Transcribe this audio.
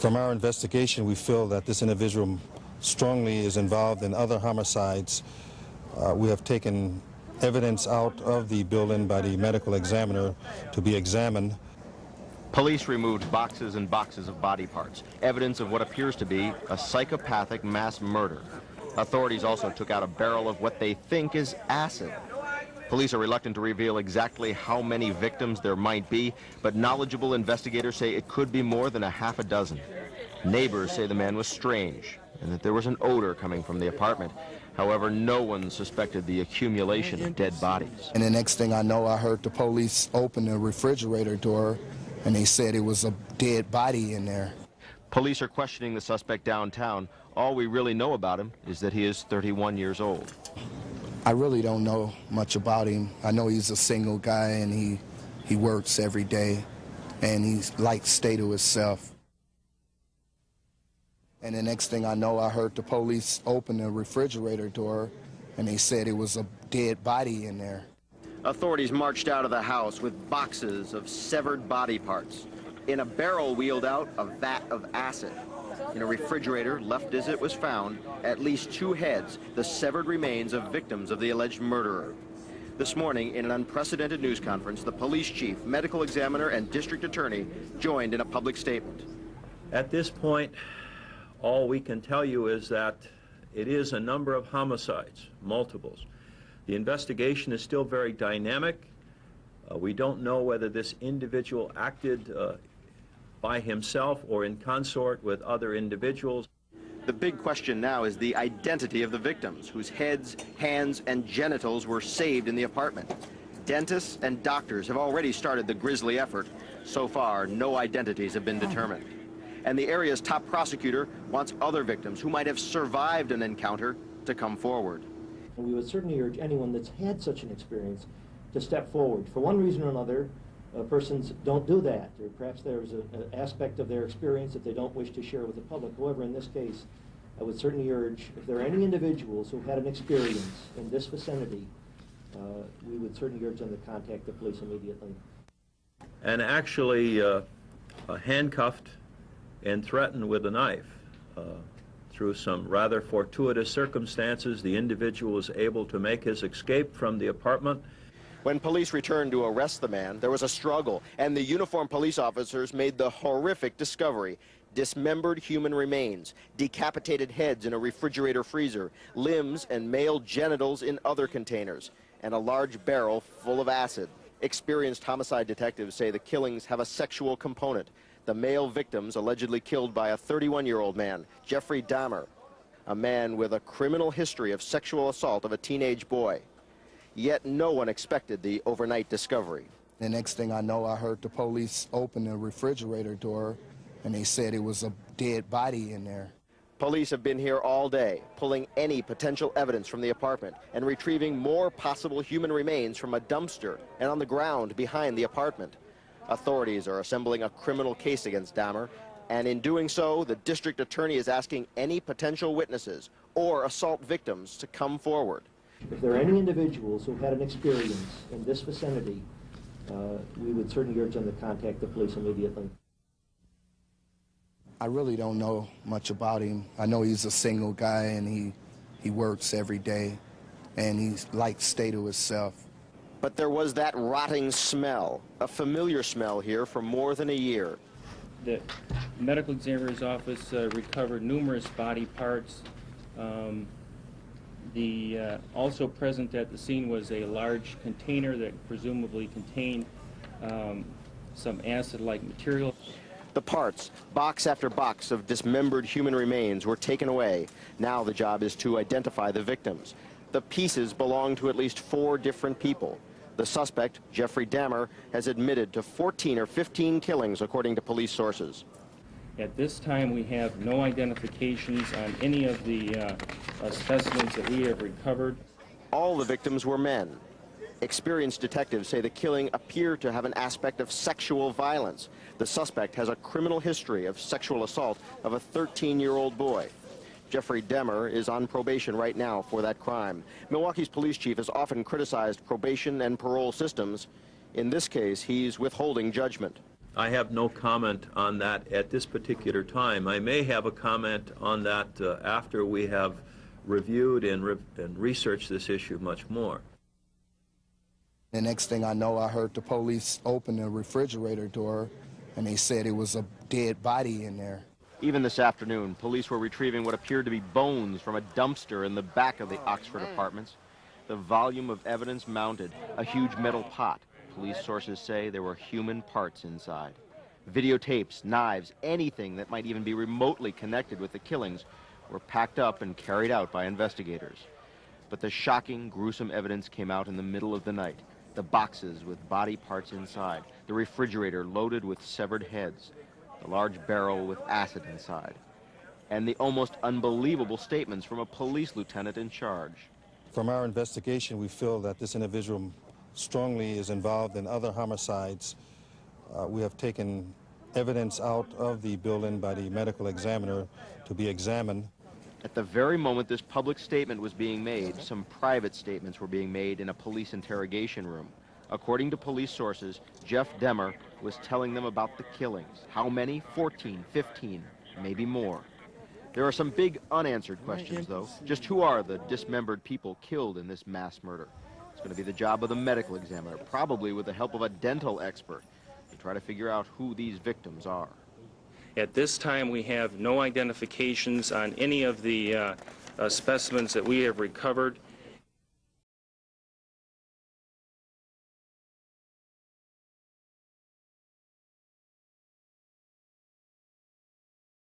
From our investigation, we feel that this individual strongly is involved in other homicides. We have taken evidence out of the building by the medical examiner to be examined. Police removed boxes and boxes of body parts, evidence of what appears to be a psychopathic mass murder. Authorities also took out a barrel of what they think is acid. Police are reluctant to reveal exactly how many victims there might be, but knowledgeable investigators say it could be more than a half a dozen. Neighbors say the man was strange and that there was an odor coming from the apartment. However, no one suspected the accumulation of dead bodies. And the next thing I know, I heard the police open the refrigerator door, and they said it was a dead body in there. Police are questioning the suspect downtown. All we really know about him is that he is 31 years old. I really don't know much about him. I know he's a single guy, and he works every day, and he's like stay to himself. And the next thing I know, I heard the police open the refrigerator door, and they said it was a dead body in there. Authorities marched out of the house with boxes of severed body parts. In a barrel wheeled out, a vat of acid. In a refrigerator left as it was found, at least 2 heads, the severed remains of victims of the alleged murderer. This morning, in an unprecedented news conference, the police chief, medical examiner, and district attorney joined in a public statement. At this point, all we can tell you is that it is a number of homicides, multiples. The investigation is still very dynamic. We don't know whether this individual acted by himself or in consort with other individuals. The big question now is the identity of the victims, whose heads, hands, and genitals were saved in the apartment. Dentists and doctors have already started the grisly effort. So far, no identities have been determined. And the area's top prosecutor wants other victims who might have survived an encounter to come forward. We would certainly urge anyone that's had such an experience to step forward. For one reason or another, persons don't do that. Or perhaps there's an aspect of their experience that they don't wish to share with the public. However, in this case, I would certainly urge, if there are any individuals who had an experience in this vicinity, we would certainly urge them to contact the police immediately. And actually handcuffed and threatened with a knife. Through some rather fortuitous circumstances, the individual was able to make his escape from the apartment. When police returned to arrest the man, there was a struggle, and the uniformed police officers made the horrific discovery: dismembered human remains, decapitated heads in a refrigerator freezer, limbs and male genitals in other containers, and a large barrel full of acid. Experienced homicide detectives say the killings have a sexual component. The male victims allegedly killed by a 31-year-old man, Jeffrey Dahmer, a man with a criminal history of sexual assault of a teenage boy. Yet no one expected the overnight discovery. The next thing I know, I heard the police open the refrigerator door, and they said it was a dead body in there. Police have been here all day, pulling any potential evidence from the apartment and retrieving more possible human remains from a dumpster and on the ground behind the apartment. Authorities are assembling a criminal case against Dahmer, and in doing so, the district attorney is asking any potential witnesses or assault victims to come forward. If there are any individuals who had an experience in this vicinity, we would certainly urge them to contact the police immediately. I really don't know much about him. I know he's a single guy, and he works every day, and he's like stay to himself. But there was that rotting smell, a familiar smell here for more than a year. The medical examiner's office recovered numerous body parts. Also present at the scene was a large container that presumably contained some acid-like material. The parts, box after box of dismembered human remains, were taken away. Now the job is to identify the victims. The pieces belong to at least 4 different people. The suspect, Jeffrey Dahmer, has admitted to 14 or 15 killings, according to police sources. At this time, we have no identifications on any of the specimens that we have recovered. All the victims were men. Experienced detectives say the killing appeared to have an aspect of sexual violence. The suspect has a criminal history of sexual assault of a 13-year-old boy. Jeffrey Dahmer is on probation right now for that crime. Milwaukee's police chief has often criticized probation and parole systems. In this case, he's withholding judgment. I have no comment on that at this particular time. I may have a comment on that after we have reviewed and researched this issue much more. The next thing I know, I heard the police open the refrigerator door, and they said it was a dead body in there. Even this afternoon, police were retrieving what appeared to be bones from a dumpster in the back of the Oxford apartments. The volume of evidence mounted, a huge metal pot. Police sources say there were human parts inside. Videotapes, knives, anything that might even be remotely connected with the killings were packed up and carried out by investigators. But the shocking, gruesome evidence came out in the middle of the night. The boxes with body parts inside, the refrigerator loaded with severed heads, the large barrel with acid inside, and the almost unbelievable statements from a police lieutenant in charge. From our investigation, we feel that this individual strongly is involved in other homicides. We have taken evidence out of the building by the medical examiner to be examined. At the very moment this public statement was being made, some private statements were being made in a police interrogation room. According to police sources, Jeff Dahmer was telling them about the killings. How many? 14, 15, maybe more. There are some big unanswered questions, though. Just who are the dismembered people killed in this mass murder? It's going to be the job of the medical examiner, probably with the help of a dental expert, to try to figure out who these victims are. At this time, we have no identifications on any of the specimens that we have recovered.